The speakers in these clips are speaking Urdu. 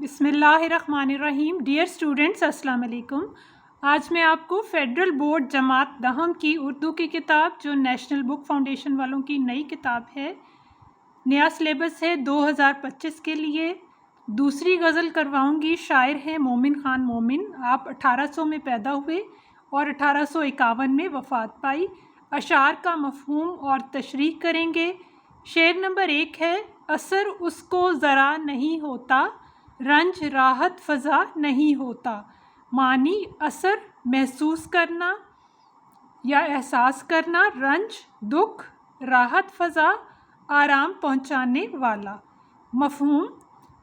بسم اللہ الرحمن الرحیم۔ ڈیئر اسٹوڈنٹس، السلام علیکم۔ آج میں آپ کو فیڈرل بورڈ جماعت دہم کی اردو کی کتاب، جو نیشنل بک فاؤنڈیشن والوں کی نئی کتاب ہے، نیا سلیبس ہے 2025 کے لیے، دوسری غزل کرواؤں گی۔ شاعر ہیں مومن خان مومن۔ آپ 1800 میں پیدا ہوئے اور 1851 میں وفات پائی۔ اشعار کا مفہوم اور تشریح کریں گے۔ شعر نمبر 1 ہے: اثر اس کو ذرا نہیں ہوتا، رنج راحت فضا نہیں ہوتا۔ معنی: اثر محسوس کرنا یا احساس کرنا، رنج دکھ، راحت فضا آرام پہنچانے والا۔ مفہوم: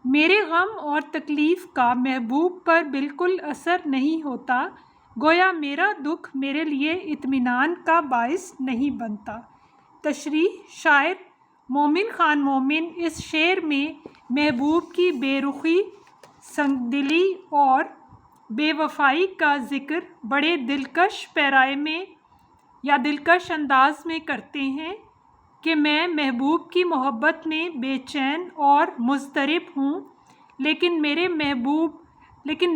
میرے غم اور تکلیف کا محبوب پر بالکل اثر نہیں ہوتا، گویا میرا دکھ میرے لیے اطمینان کا باعث نہیں بنتا۔ تشریح: شاعر مومن خان مومن اس شعر میں محبوب کی بے رخی، سنگدلی اور بے وفائی کا ذکر بڑے دلکش پیرائے میں یا دلکش انداز میں کرتے ہیں کہ میں محبوب کی محبت میں بے چین اور مضطرب ہوں، لیکن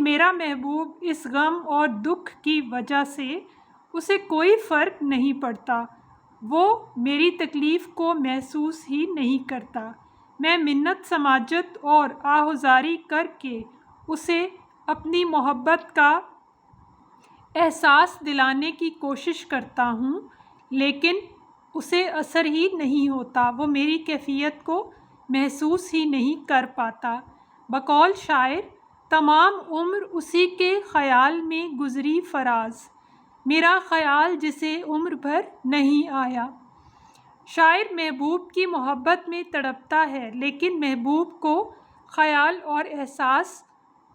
میرا محبوب اس غم اور دکھ کی وجہ سے اسے کوئی فرق نہیں پڑتا، وہ میری تکلیف کو محسوس ہی نہیں کرتا۔ میں منت سماجت اور آہوازاری کر کے اسے اپنی محبت کا احساس دلانے کی کوشش کرتا ہوں، لیکن اسے اثر ہی نہیں ہوتا، وہ میری کیفیت کو محسوس ہی نہیں کر پاتا۔ بقول شاعر: تمام عمر اسی کے خیال میں گزری فراز، میرا خیال جسے عمر بھر نہیں آیا۔ شاعر محبوب کی محبت میں تڑپتا ہے، لیکن محبوب کو خیال اور احساس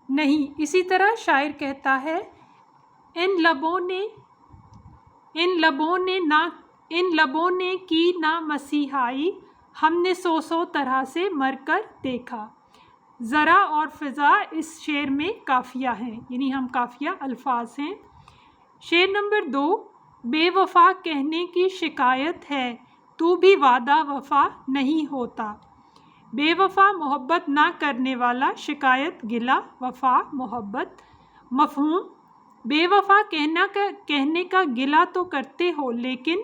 نہیں۔ اسی طرح شاعر کہتا ہے: ان لبوں نے کی نہ مسیحائی، ہم نے سو طرح سے مر کر دیکھا۔ ذرا اور فضا اس شعر میں قافیہ ہیں، یعنی ہم قافیہ الفاظ ہیں۔ شعر نمبر 2: بے وفا کہنے کی شکایت ہے، تو بھی وعدہ وفا نہیں ہوتا۔ بے وفا محبت نہ کرنے والا، شکایت گلہ، وفا محبت۔ مفہوم: بے وفا کہنے کا گلہ تو کرتے ہو، لیکن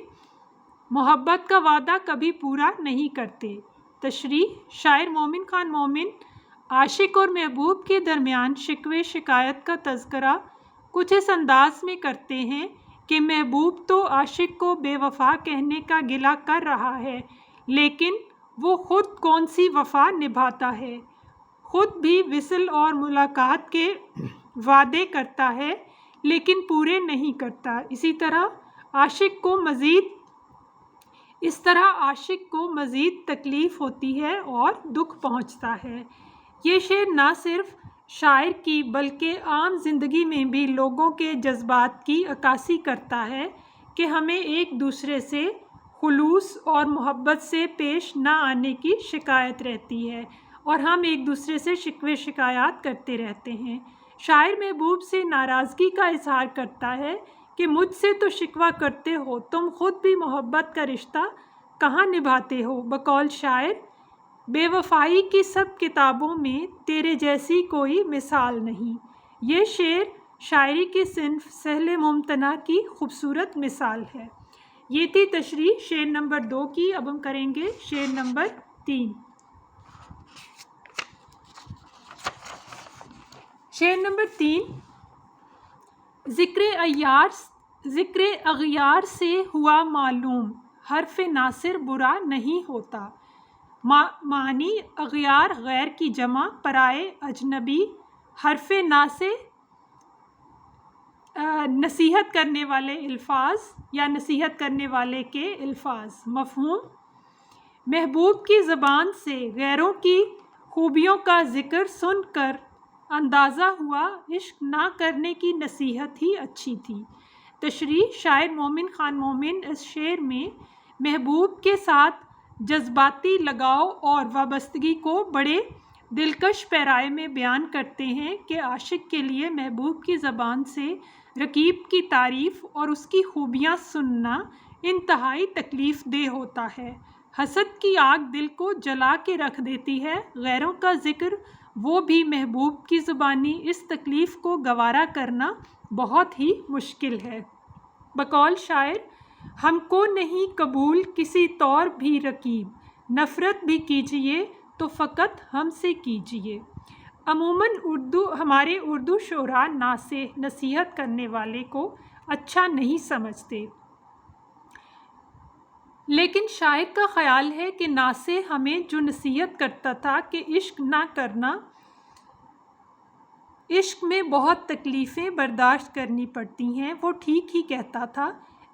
محبت کا وعدہ کبھی پورا نہیں کرتے۔ تشریح: شاعر مومن خان مومن عاشق اور محبوب کے درمیان شکوے شکایت کا تذکرہ کچھ اس انداز میں کرتے ہیں کہ محبوب تو عاشق کو بے وفا کہنے کا گلہ کر رہا ہے، لیکن وہ خود کون سی وفا نبھاتا ہے، خود بھی وصل اور ملاقات کے وعدے کرتا ہے لیکن پورے نہیں کرتا۔ اس طرح عاشق کو مزید تکلیف ہوتی ہے اور دکھ پہنچتا ہے۔ یہ شعر نہ صرف شاعر کی بلکہ عام زندگی میں بھی لوگوں کے جذبات کی عکاسی کرتا ہے کہ ہمیں ایک دوسرے سے خلوص اور محبت سے پیش نہ آنے کی شکایت رہتی ہے اور ہم ایک دوسرے سے شکوے شکایات کرتے رہتے ہیں۔ شاعر محبوب سے ناراضگی کا اظہار کرتا ہے کہ مجھ سے تو شکوہ کرتے ہو، تم خود بھی محبت کا رشتہ کہاں نبھاتے ہو۔ بقول شاعر: بے وفائی کی سب کتابوں میں تیرے جیسی کوئی مثال نہیں۔ یہ شعر شاعری کی صنف سہل ممتنع کی خوبصورت مثال ہے۔ یہ تھی تشریح شعر نمبر 2 کی۔ اب ہم کریں گے شعر نمبر 3۔ شعر نمبر 3: ذکر اغیار سے ہوا معلوم، حرف ناصر برا نہیں ہوتا۔ معنی: اغیار غیر کی جمع، پرائے، اجنبی، حرف ناصر نصیحت کرنے والے الفاظ یا نصیحت کرنے والے کے الفاظ۔ مفہوم: محبوب کی زبان سے غیروں کی خوبیوں کا ذکر سن کر اندازہ ہوا عشق نہ کرنے کی نصیحت ہی اچھی تھی۔ تشریح: شاعر مومن خان مومن اس شعر میں محبوب کے ساتھ جذباتی لگاؤ اور وابستگی کو بڑے دلکش پیرائے میں بیان کرتے ہیں کہ عاشق کے لیے محبوب کی زبان سے رقیب کی تعریف اور اس کی خوبیاں سننا انتہائی تکلیف دہ ہوتا ہے۔ حسد کی آگ دل کو جلا کے رکھ دیتی ہے، غیروں کا ذکر وہ بھی محبوب کی زبانی، اس تکلیف کو گوارا کرنا بہت ہی مشکل ہے۔ بقول شاعر: ہم کو نہیں قبول کسی طور بھی رقیب، نفرت بھی کیجیے تو فقط ہم سے کیجیے۔ عموماً ہمارے اردو شعراء نصیحت کرنے والے کو اچھا نہیں سمجھتے، لیکن شاعر کا خیال ہے کہ ناصح ہمیں جو نصیحت کرتا تھا کہ عشق نہ کرنا، عشق میں بہت تکلیفیں برداشت کرنی پڑتی ہیں، وہ ٹھیک ہی کہتا تھا۔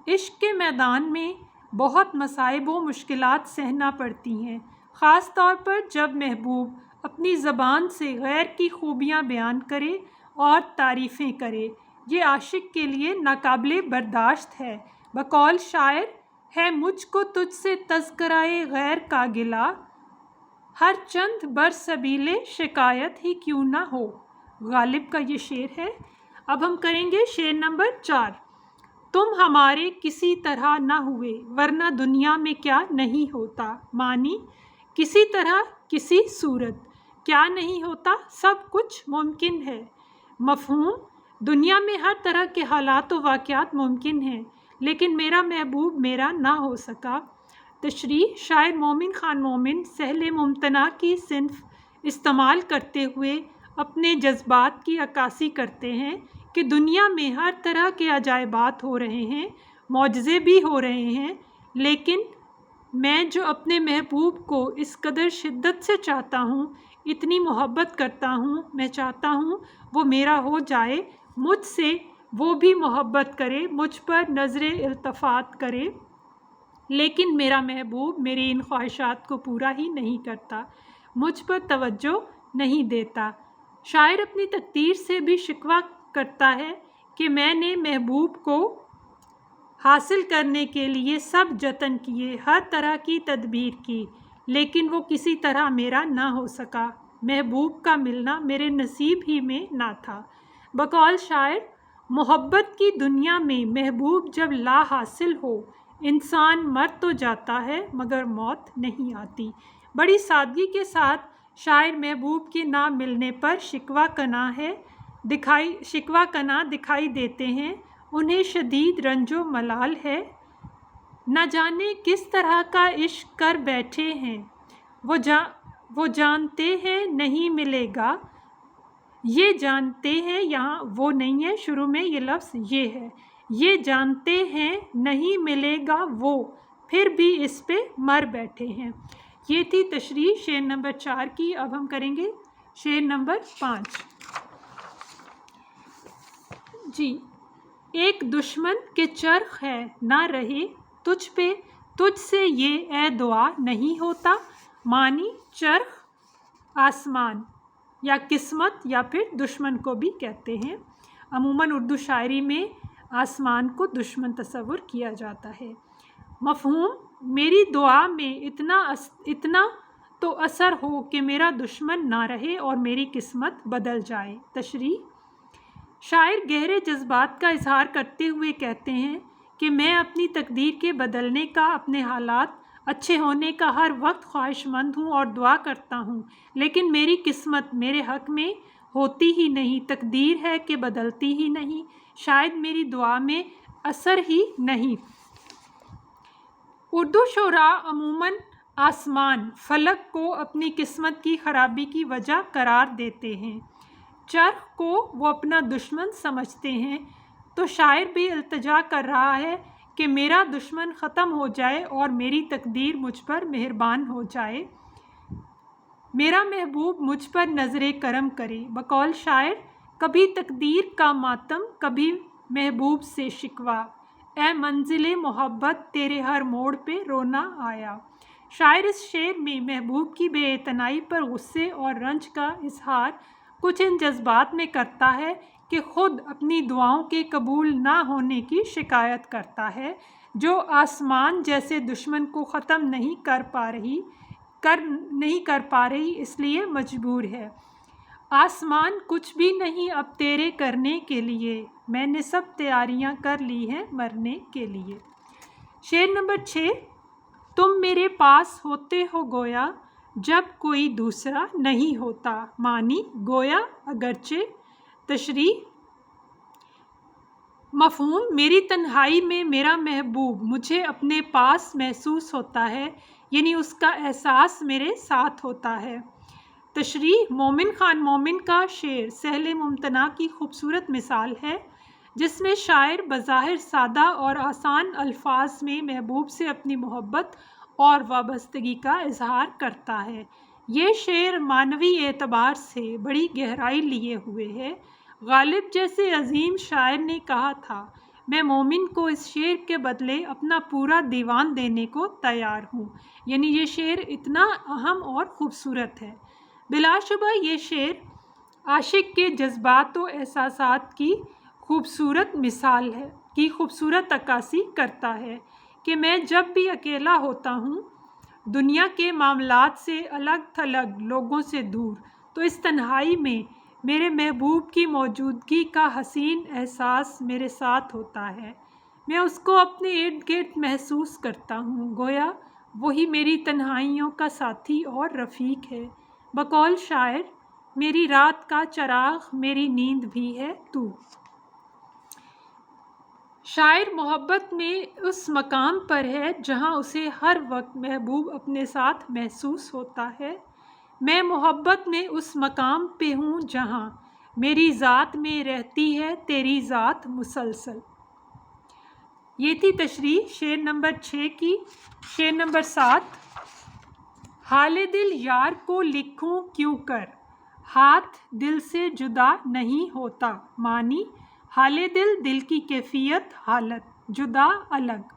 عشق کے میدان میں بہت مصائب و مشکلات سہنا پڑتی ہیں، خاص طور پر جب محبوب اپنی زبان سے غیر کی خوبیاں بیان کرے اور تعریفیں کرے، یہ عاشق کے لیے ناقابل برداشت ہے۔ بقول شاعر: ہے مجھ کو تجھ سے تذکرۂ غیر کا گلہ، ہر چند بر سبیل شکایت ہی کیوں نہ ہو۔ غالب کا یہ شعر ہے۔ اب ہم کریں گے شعر نمبر 4۔ تم ہمارے کسی طرح نہ ہوئے ورنہ دنیا میں کیا نہیں ہوتا۔ معنی: کسی طرح کسی صورت کیا نہیں ہوتا، سب کچھ ممکن ہے۔ مفہوم: دنیا میں ہر طرح کے حالات و واقعات ممکن ہیں، لیکن میرا محبوب میرا نہ ہو سکا۔ تشریح: شاعر مومن خان مومن سہل ممتنع کی صنف استعمال کرتے ہوئے اپنے جذبات کی عکاسی کرتے ہیں کہ دنیا میں ہر طرح کے عجائبات ہو رہے ہیں، معجزے بھی ہو رہے ہیں، لیکن میں جو اپنے محبوب کو اس قدر شدت سے چاہتا ہوں، اتنی محبت کرتا ہوں، میں چاہتا ہوں وہ میرا ہو جائے، مجھ سے وہ بھی محبت کرے، مجھ پر نظر التفات کرے، لیکن میرا محبوب میری ان خواہشات کو پورا ہی نہیں کرتا، مجھ پر توجہ نہیں دیتا۔ شاعر اپنی تقدیر سے بھی شکوہ کرتا ہے کہ میں نے محبوب کو حاصل کرنے کے لیے سب جتن کیے، ہر طرح کی تدبیر کی، لیکن وہ کسی طرح میرا نہ ہو سکا، محبوب کا ملنا میرے نصیب ہی میں نہ تھا۔ بقول شاعر: محبت کی دنیا میں محبوب جب لا حاصل ہو، انسان مر تو جاتا ہے مگر موت نہیں آتی۔ بڑی سادگی کے ساتھ شاعر محبوب کے نہ ملنے پر شکوہ کناں دکھائی دیتے ہیں، انہیں شدید رنج و ملال ہے۔ نہ جانے کس طرح کا عشق کر بیٹھے ہیں، وہ جانتے ہیں نہیں ملے گا، یہ جانتے ہیں، یہاں وہ نہیں ہے، شروع میں یہ لفظ یہ ہے، یہ جانتے ہیں نہیں ملے گا وہ، پھر بھی اس پہ مر بیٹھے ہیں۔ یہ تھی تشریح شعر نمبر 4 کی۔ اب ہم کریں گے شعر نمبر 5۔ جی: ایک دشمن کے چرخ ہے نہ رہے تجھ پہ، تجھ سے یہ اے دعا نہیں ہوتا۔ معنی: چرخ آسمان یا قسمت یا پھر دشمن کو بھی کہتے ہیں۔ عموماً اردو شاعری میں آسمان کو دشمن تصور کیا جاتا ہے۔ مفہوم: میری دعا میں اتنا تو اثر ہو کہ میرا دشمن نہ رہے اور میری قسمت بدل جائے۔ تشریح: شاعر گہرے جذبات کا اظہار کرتے ہوئے کہتے ہیں کہ میں اپنی تقدیر کے بدلنے کا، اپنے حالات اچھے ہونے کا ہر وقت خواہش مند ہوں اور دعا کرتا ہوں، لیکن میری قسمت میرے حق میں ہوتی ہی نہیں، تقدیر ہے کہ بدلتی ہی نہیں، شاید میری دعا میں اثر ہی نہیں۔ اردو شعراء عموماً آسمان، فلک کو اپنی قسمت کی خرابی کی وجہ قرار دیتے ہیں، چرخ کو وہ اپنا دشمن سمجھتے ہیں، تو شاعر بھی التجا کر رہا ہے کہ میرا دشمن ختم ہو جائے اور میری تقدیر مجھ پر مہربان ہو جائے، میرا محبوب مجھ پر نظر کرم کرے۔ بقول شاعر: کبھی تقدیر کا ماتم، کبھی محبوب سے شکوہ، اے منزل محبت تیرے ہر موڑ پہ رونا آیا۔ شاعر اس شعر میں محبوب کی بے اعتنائی پر غصے اور رنج کا اظہار کچھ ان جذبات میں کرتا ہے کہ خود اپنی دعاؤں کے قبول نہ ہونے کی شکایت کرتا ہے، جو آسمان جیسے دشمن کو ختم نہیں کر پا رہی اس لیے مجبور ہے۔ آسمان کچھ بھی نہیں اب تیرے کرنے کے لیے، میں نے سب تیاریاں کر لی ہیں مرنے کے لیے۔ شعر نمبر 6: تم میرے پاس ہوتے ہو گویا جب کوئی دوسرا نہیں ہوتا. معنی گویا اگرچہ. تشریح مفہوم میری تنہائی میں میرا محبوب مجھے اپنے پاس محسوس ہوتا ہے، یعنی اس کا احساس میرے ساتھ ہوتا ہے. تشریح مومن خان مومن کا شعر سہل ممتنع کی خوبصورت مثال ہے، جس میں شاعر بظاہر سادہ اور آسان الفاظ میں محبوب سے اپنی محبت اور وابستگی کا اظہار کرتا ہے. یہ شعر معنوی اعتبار سے بڑی گہرائی لیے ہوئے ہے. غالب جیسے عظیم شاعر نے کہا تھا، میں مومن کو اس شعر کے بدلے اپنا پورا دیوان دینے کو تیار ہوں. یعنی یہ شعر اتنا اہم اور خوبصورت ہے. بلا شبہ یہ شعر عاشق کے جذبات و احساسات کی خوبصورت مثال ہے، کی خوبصورت عکاسی کرتا ہے کہ میں جب بھی اکیلا ہوتا ہوں، دنیا کے معاملات سے الگ تھلگ، لوگوں سے دور، تو اس تنہائی میں میرے محبوب کی موجودگی کا حسین احساس میرے ساتھ ہوتا ہے. میں اس کو اپنے ارد گرد محسوس کرتا ہوں، گویا وہی میری تنہائیوں کا ساتھی اور رفیق ہے. بقول شاعر، میری رات کا چراغ میری نیند بھی ہے تو. شاعر محبت میں اس مقام پر ہے جہاں اسے ہر وقت محبوب اپنے ساتھ محسوس ہوتا ہے. میں محبت میں اس مقام پہ ہوں جہاں میری ذات میں رہتی ہے تیری ذات مسلسل. یہ تھی تشریح شعر نمبر 6 کی. شعر نمبر 7. حال دل یار کو لکھوں کیوں کر، ہاتھ دل سے جدا نہیں ہوتا. معنی حال دل، دل کی کیفیت، حالت، جدا، الگ.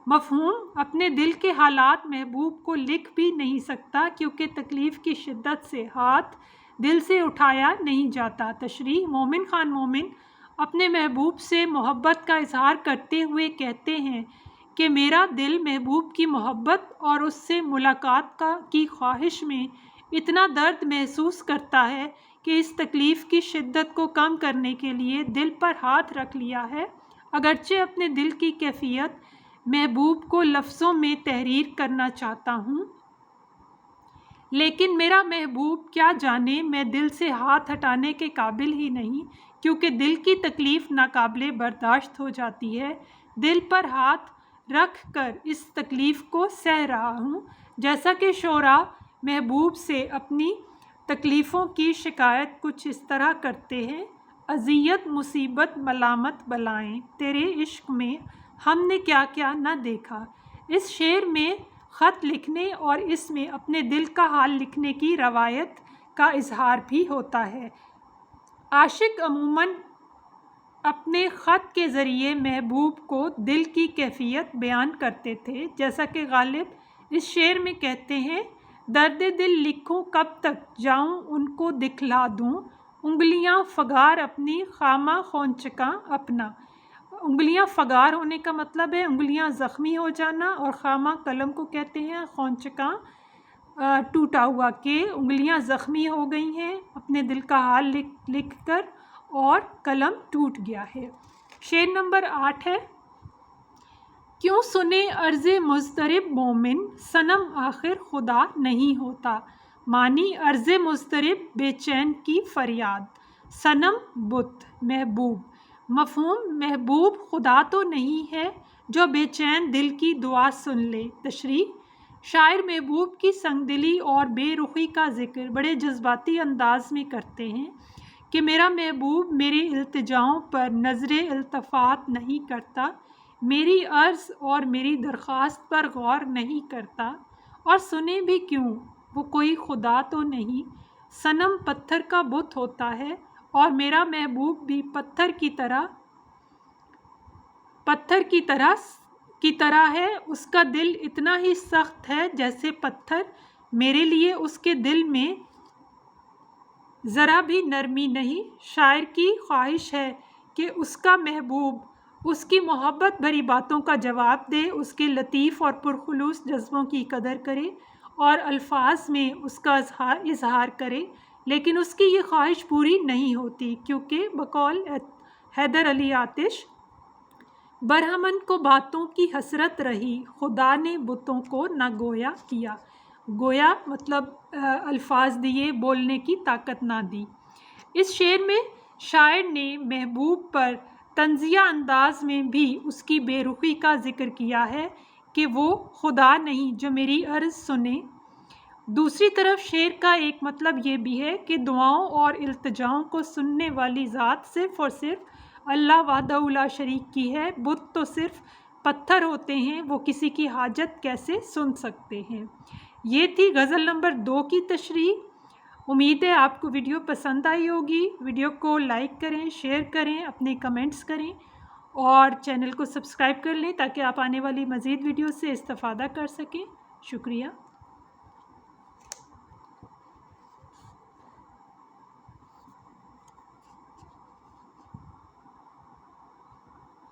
مفہوم اپنے دل کے حالات محبوب کو لکھ بھی نہیں سکتا کیونکہ تکلیف کی شدت سے ہاتھ دل سے اٹھایا نہیں جاتا. تشریح مومن خان مومن اپنے محبوب سے محبت کا اظہار کرتے ہوئے کہتے ہیں کہ میرا دل محبوب کی محبت اور اس سے ملاقات کی خواہش میں اتنا درد محسوس کرتا ہے کہ اس تکلیف کی شدت کو کم کرنے کے لیے دل پر ہاتھ رکھ لیا ہے. اگرچہ اپنے دل کی کیفیت محبوب کو لفظوں میں تحریر کرنا چاہتا ہوں، لیکن میرا محبوب کیا جانے میں دل سے ہاتھ ہٹانے کے قابل ہی نہیں، کیونکہ دل کی تکلیف ناقابل برداشت ہو جاتی ہے. دل پر ہاتھ رکھ کر اس تکلیف کو سہ رہا ہوں. جیسا کہ شعراء محبوب سے اپنی تکلیفوں کی شکایت کچھ اس طرح کرتے ہیں: اذیت، مصیبت، ملامت، بلائیں، تیرے عشق میں ہم نے کیا کیا نہ دیکھا. اس شعر میں خط لکھنے اور اس میں اپنے دل کا حال لکھنے کی روایت کا اظہار بھی ہوتا ہے. عاشق عموماً اپنے خط کے ذریعے محبوب کو دل کی کیفیت بیان کرتے تھے، جیسا کہ غالب اس شعر میں کہتے ہیں: درد دل لکھوں کب تک جاؤں ان کو دکھلا دوں، انگلیاں فگار اپنی خامہ خونچکاں اپنا. انگلیاں فگار ہونے کا مطلب ہے انگلیاں زخمی ہو جانا، اور خامہ قلم کو کہتے ہیں، خونچکاں ٹوٹا ہوا، کہ انگلیاں زخمی ہو گئی ہیں اپنے دل کا حال لکھ کر اور قلم ٹوٹ گیا ہے. شعر نمبر 8 ہے: کیوں سنے عرض مضطرب مومن، صنم آخر خدا نہیں ہوتا. معنی عرض مضطرب، بے چین کی فریاد، صنم بت، محبوب. مفہوم محبوب خدا تو نہیں ہے جو بے چین دل کی دعا سن لے. تشریح شاعر محبوب کی سنگ دلی اور بے رخی کا ذکر بڑے جذباتی انداز میں کرتے ہیں کہ میرا محبوب میری التجاؤں پر نظر التفات نہیں کرتا، میری عرض اور میری درخواست پر غور نہیں کرتا، اور سنے بھی کیوں، وہ کوئی خدا تو نہیں. صنم پتھر کا بت ہوتا ہے اور میرا محبوب بھی پتھر کی طرح ہے. اس کا دل اتنا ہی سخت ہے جیسے پتھر. میرے لیے اس کے دل میں ذرا بھی نرمی نہیں. شاعر کی خواہش ہے کہ اس کا محبوب اس کی محبت بھری باتوں کا جواب دے، اس کے لطیف اور پرخلوص جذبوں کی قدر کرے اور الفاظ میں اس کا اظہار کرے، لیکن اس کی یہ خواہش پوری نہیں ہوتی، کیونکہ بقول حیدر علی آتش، برہمن کو باتوں کی حسرت رہی، خدا نے بتوں کو نہ گویا کیا۔ گویا مطلب الفاظ دیے، بولنے کی طاقت نہ دی۔ اس شعر میں شاعر نے محبوب پر طنزیہ انداز میں بھی اس کی بے رخی کا ذکر کیا ہے کہ وہ خدا نہیں جو میری عرض سنے۔ دوسری طرف شعر کا ایک مطلب یہ بھی ہے کہ دعاؤں اور التجاؤں کو سننے والی ذات صرف اور صرف اللہ وحدہ لا شریک کی ہے۔ بت تو صرف پتھر ہوتے ہیں، وہ کسی کی حاجت کیسے سن سکتے ہیں۔ یہ تھی غزل نمبر 2 کی تشریح۔ امید ہے آپ کو ویڈیو پسند آئی ہوگی۔ ویڈیو کو لائک کریں، شیئر کریں، اپنے کمنٹس کریں اور چینل کو سبسکرائب کر لیں تاکہ آپ آنے والی مزید ویڈیو سے استفادہ کر سکیں۔ شکریہ۔